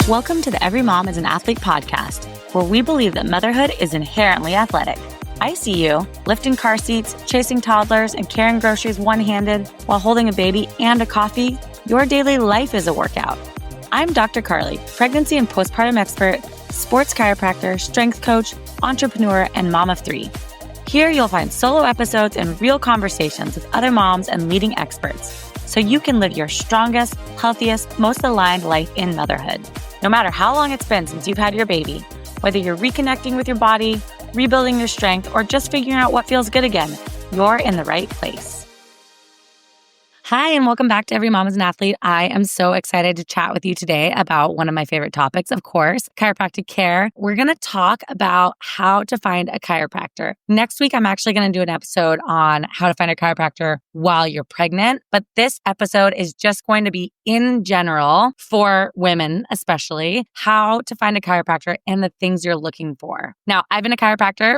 Welcome to the Every Mom is an Athlete podcast, where we believe that motherhood is inherently athletic. I see you lifting car seats, chasing toddlers, and carrying groceries one-handed while holding a baby and a coffee. Your daily life is a workout. I'm Dr. Carly, pregnancy and postpartum expert, sports chiropractor, strength coach, entrepreneur, and mom of 3. Here you'll find solo episodes and real conversations with other moms and leading experts, so you can live your strongest, healthiest, most aligned life in motherhood. No matter how long it's been since you've had your baby, whether you're reconnecting with your body, rebuilding your strength, or just figuring out what feels good again, you're in the right place. Hi, and welcome back to Every Mom is an Athlete. I am so excited to chat with you today about one of my favorite topics, of course, chiropractic care. We're going to talk about how to find a chiropractor. Next week, I'm actually going to do an episode on how to find a chiropractor while you're pregnant. But this episode is just going to be in general for women, especially, how to find a chiropractor and the things you're looking for. Now, I've been a chiropractor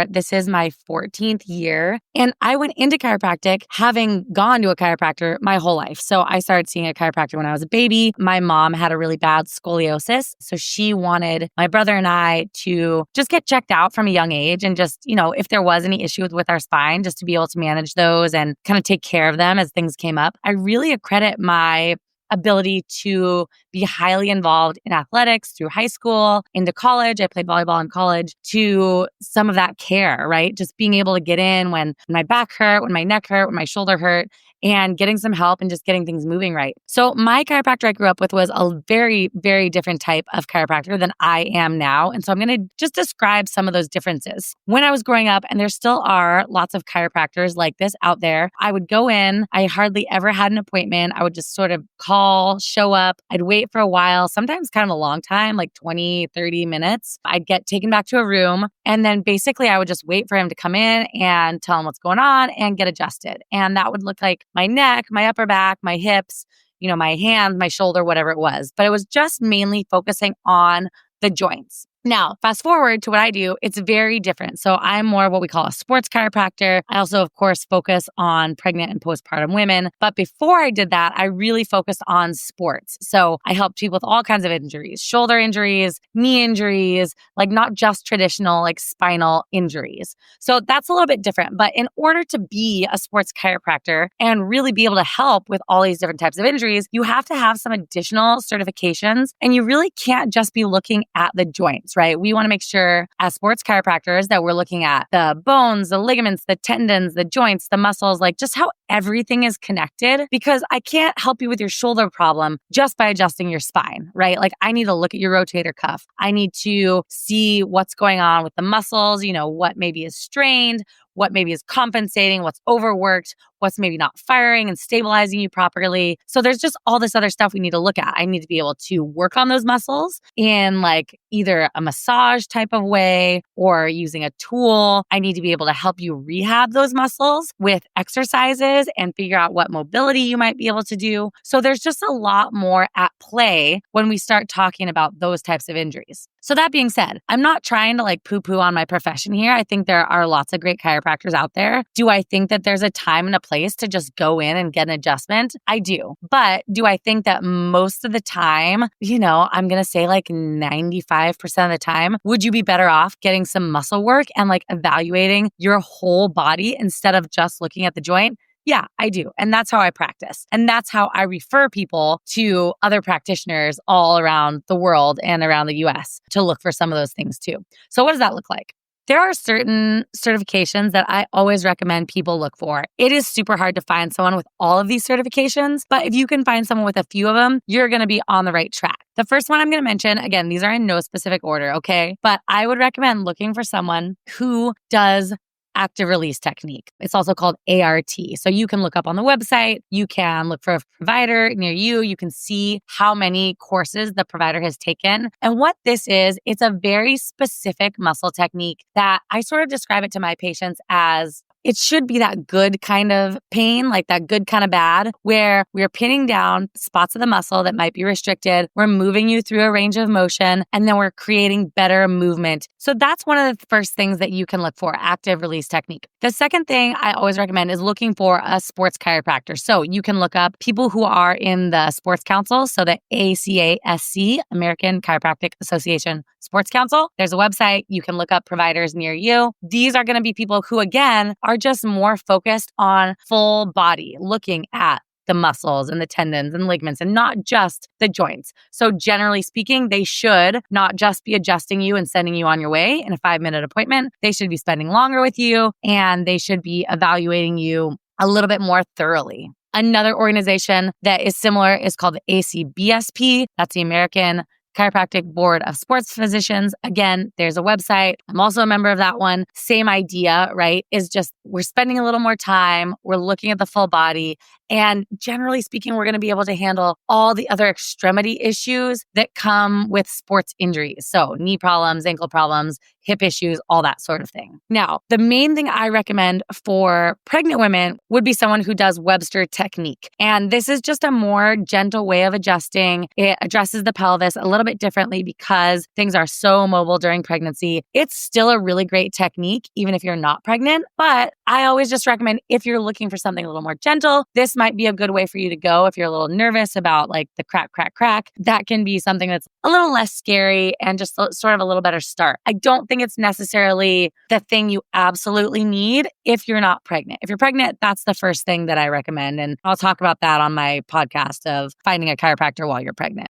this is my 14th year, and I went into chiropractic having gone to a chiropractor my whole life. So I started seeing a chiropractor when I was a baby. My mom had a really bad scoliosis. So she wanted my brother and I to just get checked out from a young age and just, if there was any issues with our spine, just to be able to manage those and kind of take care of them as things came up. I really accredit my ability to be highly involved in athletics through high school, into college. I played volleyball in college, to some of that care, right? Just being able to get in when my back hurt, when my neck hurt, when my shoulder hurt, and getting some help and just getting things moving right. So my chiropractor I grew up with was a very, very different type of chiropractor than I am now. And so I'm going to just describe some of those differences. When I was growing up, and there still are lots of chiropractors like this out there, I would go in. I hardly ever had an appointment. I would just sort of call, show up. I'd wait for a while, sometimes kind of a long time, like 20, 30 minutes. I'd get taken back to a room. And then basically I would just wait for him to come in and tell him what's going on and get adjusted. And that would look like my neck, my upper back, my hips, my hands, my shoulder, whatever it was. But it was just mainly focusing on the joints. Now, fast forward to what I do, it's very different. So I'm more of what we call a sports chiropractor. I also, of course, focus on pregnant and postpartum women. But before I did that, I really focused on sports. So I helped people with all kinds of injuries, shoulder injuries, knee injuries, like not just traditional like spinal injuries. So that's a little bit different. But in order to be a sports chiropractor and really be able to help with all these different types of injuries, you have to have some additional certifications. And you really can't just be looking at the joints, right? We want to make sure as sports chiropractors that we're looking at the bones, the ligaments, the tendons, the joints, the muscles, like just how everything is connected, because I can't help you with your shoulder problem just by adjusting your spine, right? Like I need to look at your rotator cuff. I need to see what's going on with the muscles, what maybe is strained, what maybe is compensating, what's overworked, what's maybe not firing and stabilizing you properly. So there's just all this other stuff we need to look at. I need to be able to work on those muscles in like either a massage type of way or using a tool. I need to be able to help you rehab those muscles with exercises and figure out what mobility you might be able to do. So there's just a lot more at play when we start talking about those types of injuries. So that being said, I'm not trying to like poo-poo on my profession here. I think there are lots of great chiropractors out there. Do I think that there's a time and a place to just go in and get an adjustment? I do. But do I think that most of the time, I'm going to say like 95% of the time, would you be better off getting some muscle work and like evaluating your whole body instead of just looking at the joint? Yeah, I do. And that's how I practice. And that's how I refer people to other practitioners all around the world and around the US to look for some of those things too. So what does that look like? There are certain certifications that I always recommend people look for. It is super hard to find someone with all of these certifications, but if you can find someone with a few of them, you're going to be on the right track. The first one I'm going to mention, again, these are in no specific order, okay? But I would recommend looking for someone who does active release technique. It's also called ART. So you can look up on the website, you can look for a provider near you, you can see how many courses the provider has taken. And what this is, it's a very specific muscle technique that I sort of describe it to my patients as it should be that good kind of pain, like that good kind of bad, where we're pinning down spots of the muscle that might be restricted. We're moving you through a range of motion, and then we're creating better movement. So that's one of the first things that you can look for, active release technique. The second thing I always recommend is looking for a sports chiropractor. So you can look up people who are in the sports council. So the ACASC, American Chiropractic Association Sports Council. There's a website. You can look up providers near you. These are going to be people who, again, are just more focused on full body, looking at the muscles and the tendons and ligaments and not just the joints. So generally speaking, they should not just be adjusting you and sending you on your way in a 5-minute appointment. They should be spending longer with you, and they should be evaluating you a little bit more thoroughly. Another organization that is similar is called the ACBSP. That's the American Chiropractic Board of Sports Physicians. Again, there's a website. I'm also a member of that one. Same idea, right? Is just we're spending a little more time. We're looking at the full body. And generally speaking, we're going to be able to handle all the other extremity issues that come with sports injuries. So knee problems, ankle problems, hip issues, all that sort of thing. Now, the main thing I recommend for pregnant women would be someone who does Webster technique. And this is just a more gentle way of adjusting. It addresses the pelvis a little bit differently because things are so mobile during pregnancy. It's still a really great technique, even if you're not pregnant. But I always just recommend if you're looking for something a little more gentle, this might be a good way for you to go. If you're a little nervous about like the crack, crack, crack, that can be something that's a little less scary and just sort of a little better start. I don't think it's necessarily the thing you absolutely need if you're not pregnant. If you're pregnant, that's the first thing that I recommend. And I'll talk about that on my podcast of finding a chiropractor while you're pregnant.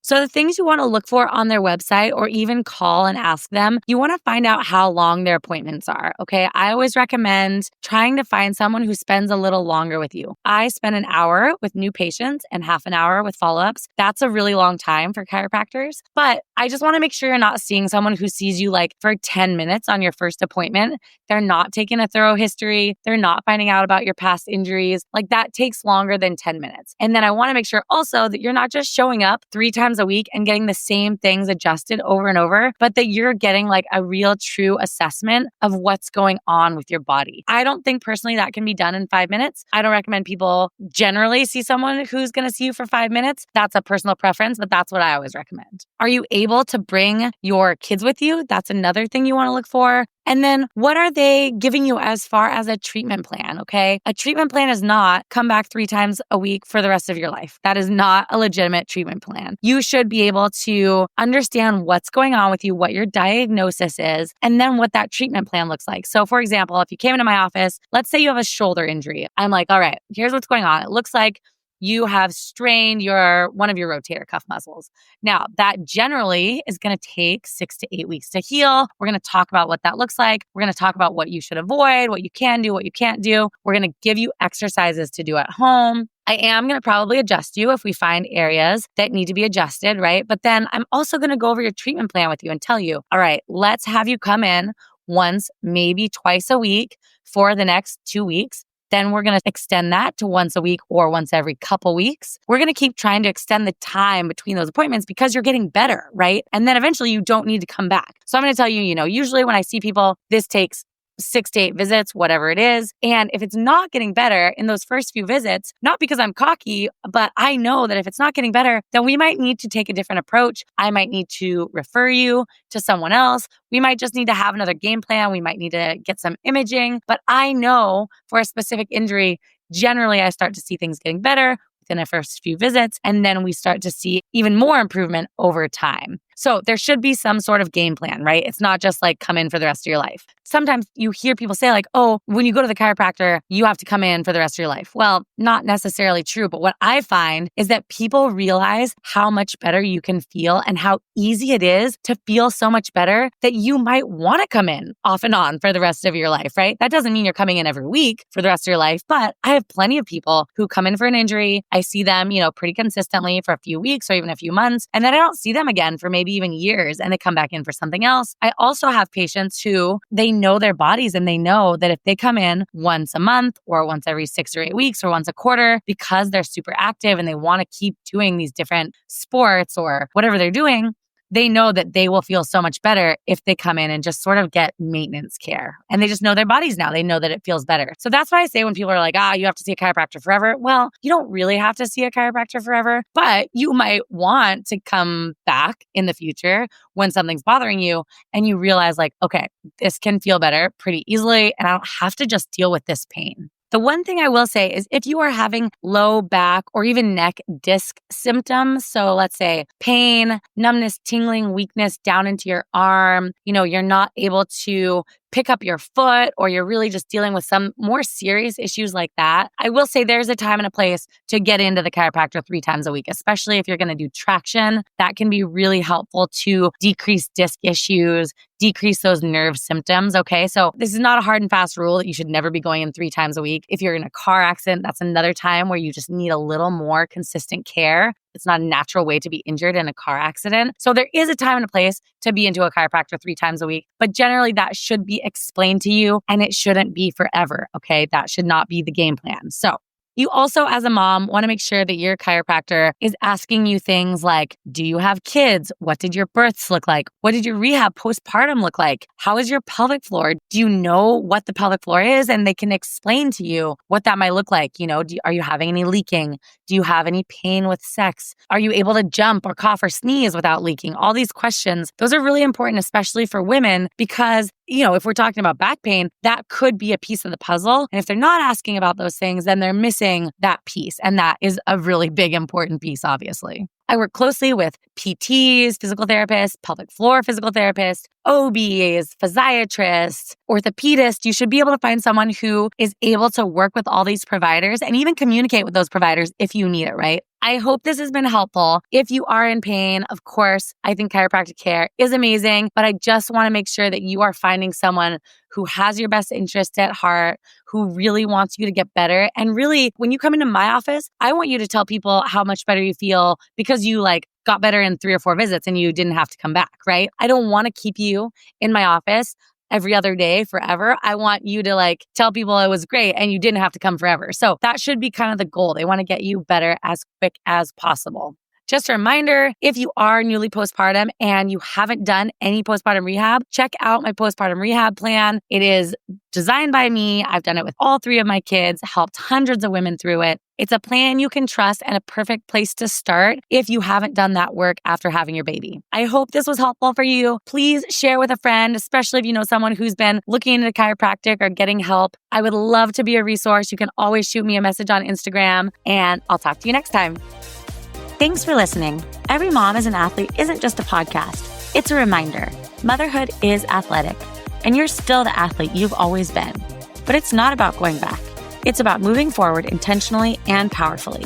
So the things you want to look for on their website or even call and ask them, you want to find out how long their appointments are, okay? I always recommend trying to find someone who spends a little longer with you. I spend an hour with new patients and half an hour with follow-ups. That's a really long time for chiropractors, but I just want to make sure you're not seeing someone who sees you like for 10 minutes on your first appointment. They're not taking a thorough history. They're not finding out about your past injuries. Like that takes longer than 10 minutes. And then I want to make sure also that you're not just showing up 3 times a week and getting the same things adjusted over and over, but that you're getting like a real true assessment of what's going on with your body. I don't think personally that can be done in 5 minutes. I don't recommend people generally see someone who's going to see you for 5 minutes. That's a personal preference, but that's what I always recommend. Are you able to bring your kids with you? That's another thing you want to look for. And then what are they giving you as far as a treatment plan, okay? A treatment plan is not come back 3 times a week for the rest of your life. That is not a legitimate treatment plan. You should be able to understand what's going on with you, what your diagnosis is, and then what that treatment plan looks like. So for example, if you came into my office, let's say you have a shoulder injury. I'm like, all right, here's what's going on. It looks like you have strained one of your rotator cuff muscles. Now, that generally is going to take 6 to 8 weeks to heal. We're going to talk about what that looks like. We're going to talk about what you should avoid, what you can do, what you can't do. We're going to give you exercises to do at home. I am going to probably adjust you if we find areas that need to be adjusted, right? But then I'm also going to go over your treatment plan with you and tell you, all right, let's have you come in once, maybe twice a week for the next 2 weeks. Then we're going to extend that to once a week or once every couple weeks. We're going to keep trying to extend the time between those appointments because you're getting better, right? And then eventually you don't need to come back. So I'm going to tell you, usually when I see people, this takes 6 to 8 visits, whatever it is. And if it's not getting better in those first few visits, not because I'm cocky, but I know that if it's not getting better, then we might need to take a different approach. I might need to refer you to someone else. We might just need to have another game plan. We might need to get some imaging. But I know for a specific injury, generally I start to see things getting better within the first few visits, and then we start to see even more improvement over time. So there should be some sort of game plan, right? It's not just like come in for the rest of your life. Sometimes you hear people say like, oh, when you go to the chiropractor, you have to come in for the rest of your life. Well, not necessarily true. But what I find is that people realize how much better you can feel and how easy it is to feel so much better that you might want to come in off and on for the rest of your life, right? That doesn't mean you're coming in every week for the rest of your life, but I have plenty of people who come in for an injury. I see them, pretty consistently for a few weeks or even a few months, and then I don't see them again for maybe even years, and they come back in for something else. I also have patients who they know their bodies and they know that if they come in once a month or once every 6 or 8 weeks or once a quarter because they're super active and they want to keep doing these different sports or whatever they're doing, they know that they will feel so much better if they come in and just sort of get maintenance care. And they just know their bodies now. They know that it feels better. So that's why I say when people are like, you have to see a chiropractor forever. Well, you don't really have to see a chiropractor forever, but you might want to come back in the future when something's bothering you and you realize like, okay, this can feel better pretty easily and I don't have to just deal with this pain. The one thing I will say is if you are having low back or even neck disc symptoms, so let's say pain, numbness, tingling, weakness down into your arm, you're not able to pick up your foot or you're really just dealing with some more serious issues like that, I will say there's a time and a place to get into the chiropractor 3 times a week, especially if you're going to do traction. That can be really helpful to decrease disc issues, decrease those nerve symptoms. Okay. So this is not a hard and fast rule that you should never be going in 3 times a week. If you're in a car accident, that's another time where you just need a little more consistent care. It's not a natural way to be injured in a car accident. So there is a time and a place to be into a chiropractor 3 times a week, but generally that should be explained to you and it shouldn't be forever. Okay. That should not be the game plan. So you also, as a mom, want to make sure that your chiropractor is asking you things like, do you have kids? What did your births look like? What did your rehab postpartum look like? How is your pelvic floor? Do you know what the pelvic floor is? And they can explain to you what that might look like. Are you having any leaking? Do you have any pain with sex? Are you able to jump or cough or sneeze without leaking? All these questions, those are really important, especially for women, because if we're talking about back pain, that could be a piece of the puzzle. And if they're not asking about those things, then they're missing that piece. And that is a really big, important piece, obviously. I work closely with PTs, physical therapists, pelvic floor physical therapists, OBs, physiatrists, orthopedists. You should be able to find someone who is able to work with all these providers and even communicate with those providers if you need it, right? I hope this has been helpful. If you are in pain, of course, I think chiropractic care is amazing, but I just want to make sure that you are finding someone who has your best interest at heart, who really wants you to get better. And really, when you come into my office, I want you to tell people how much better you feel because you got better in 3 or 4 visits and you didn't have to come back, right? I don't want to keep you in my office every other day forever. I want you to tell people it was great and you didn't have to come forever. So that should be kind of the goal. They want to get you better as quick as possible. Just a reminder, if you are newly postpartum and you haven't done any postpartum rehab, check out my postpartum rehab plan. It is designed by me. I've done it with all 3 of my kids, helped hundreds of women through it. It's a plan you can trust and a perfect place to start if you haven't done that work after having your baby. I hope this was helpful for you. Please share with a friend, especially if you know someone who's been looking into chiropractic or getting help. I would love to be a resource. You can always shoot me a message on Instagram, and I'll talk to you next time. Thanks for listening. Every Mom is an Athlete isn't just a podcast. It's a reminder. Motherhood is athletic, and you're still the athlete you've always been. But it's not about going back. It's about moving forward intentionally and powerfully.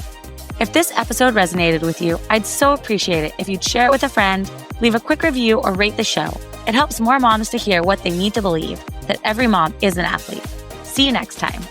If this episode resonated with you, I'd so appreciate it if you'd share it with a friend, leave a quick review, or rate the show. It helps more moms to hear what they need to believe, that every mom is an athlete. See you next time.